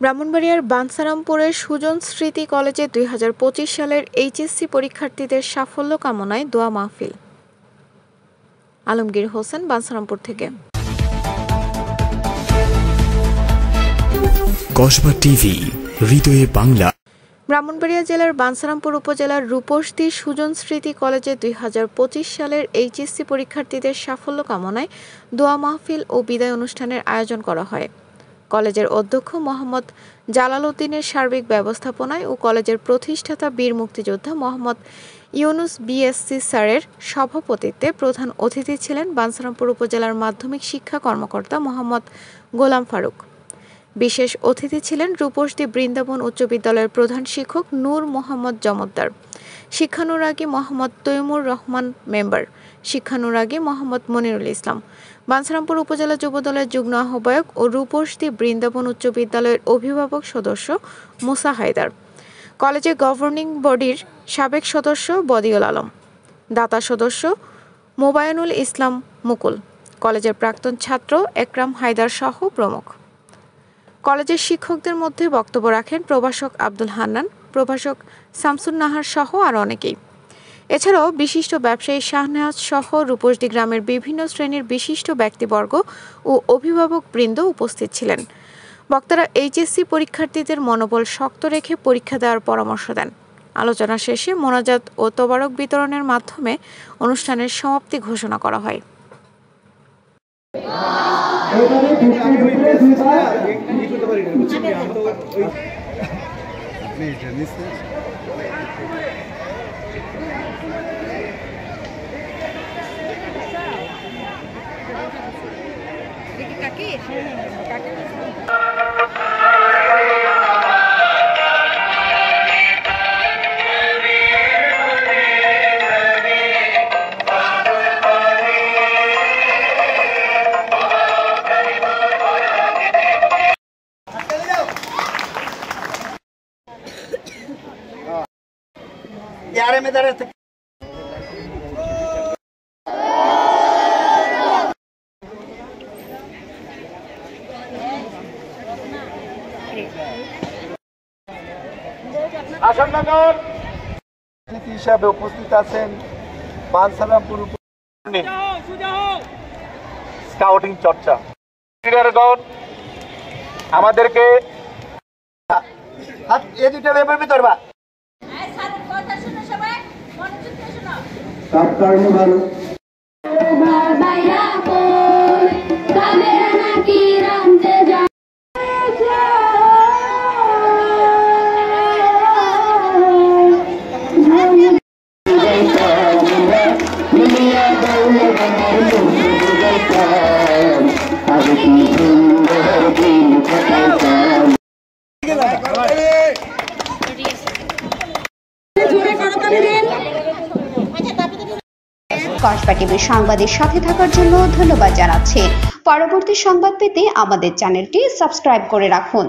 ব্রাহ্মণবাড়িয়ার বাঞ্ছারামপুরের সুজন স্মৃতি কলেজে ২০২৫ সালের এইচএসসি পরীক্ষার্থীদের সাফল্য কামনায় দোয়া মাহফিল। আলমগীর হোসেন, বাঞ্ছারামপুর থেকে। কসবা টিভি, হৃদয়ে বাংলা। ব্রাহ্মণবাড়িয়া জেলার বাঞ্ছারামপুর উপজেলার রূপসী সুজন স্মৃতি কলেজে ২০২৫ সালের এইচএসসি পরীক্ষার্থীদের সাফল্য কামনায় দোয়া মাহফিল ও বিদায় অনুষ্ঠানের আয়োজন করা হয়। কলেজের অধ্যক্ষ মোহাম্মদ জালাল উদ্দিনের সার্বিক ব্যবস্থাপনায় ও কলেজের প্রতিষ্ঠাতা বীর মুক্তিযোদ্ধা মোহাম্মদ ইউনুস বিএসসি স্যারের সভাপতিত্বে প্রধান অতিথি ছিলেন বাঞ্ছারামপুর উপজেলার মাধ্যমিক শিক্ষা কর্মকর্তা মোহাম্মদ গোলাম ফারুক। বিশেষ অতিথি ছিলেন রূপসী বৃন্দাবন উচ্চ বিদ্যালয়ের প্রধান শিক্ষক নূর মোহাম্মদ জমদ্দার, শিক্ষানুরাগী মোহাম্মদ তৈমুর রহমান মেম্বার, শিক্ষানুরাগী মোহাম্মদ মনিরুল ইসলাম, বাঞ্ছারামপুর উপজেলা যুবদলের যুগ্ম আহ্বায়ক ও রূপসী বৃন্দাবন উচ্চ বিদ্যালয়ের অভিভাবক সদস্য মুসা হায়দার, কলেজের গভর্নিং বডির সাবেক সদস্য বদিউল আলম, দাতা সদস্য মোবায়নুল ইসলাম মুকুল, কলেজের প্রাক্তন ছাত্র একরাম হায়দার সহ প্রমুখ। কলেজের শিক্ষকদের মধ্যে বক্তব্য রাখেন প্রভাষক আব্দুল হান্নান, প্রভাষক শামসুন নাহার সহ আরও অনেকেই। এছাড়াও বিশিষ্ট ব্যবসায়ী শাহনেওয়াজ সহ রূপসী গ্রামের বিভিন্ন শ্রেণীর বিশিষ্ট ব্যক্তিবর্গ ও অভিভাবক বৃন্দ উপস্থিত ছিলেন। বক্তারা এইচএসসি পরীক্ষার্থীদের মনোবল শক্ত রেখে পরীক্ষা দেওয়ার পরামর্শ দেন। আলোচনা শেষে মোনাজাত ও তোবারক বিতরণের মাধ্যমে অনুষ্ঠানের সমাপ্তি ঘোষণা করা হয়। यार में दर আসননগর হিসাবে উপস্থিত আছেন বাঞ্ছারামপুর স্কাউটিং চর্চা আমাদেরকে এই দুইটা ব্যাপার ভিতরবা কসবা টিভির সংবাদের সাথে থাকার জন্য ধন্যবাদ জানাচ্ছি। পরবর্তী সংবাদ পেতে আমাদের চ্যানেলটি সাবস্ক্রাইব করে রাখুন।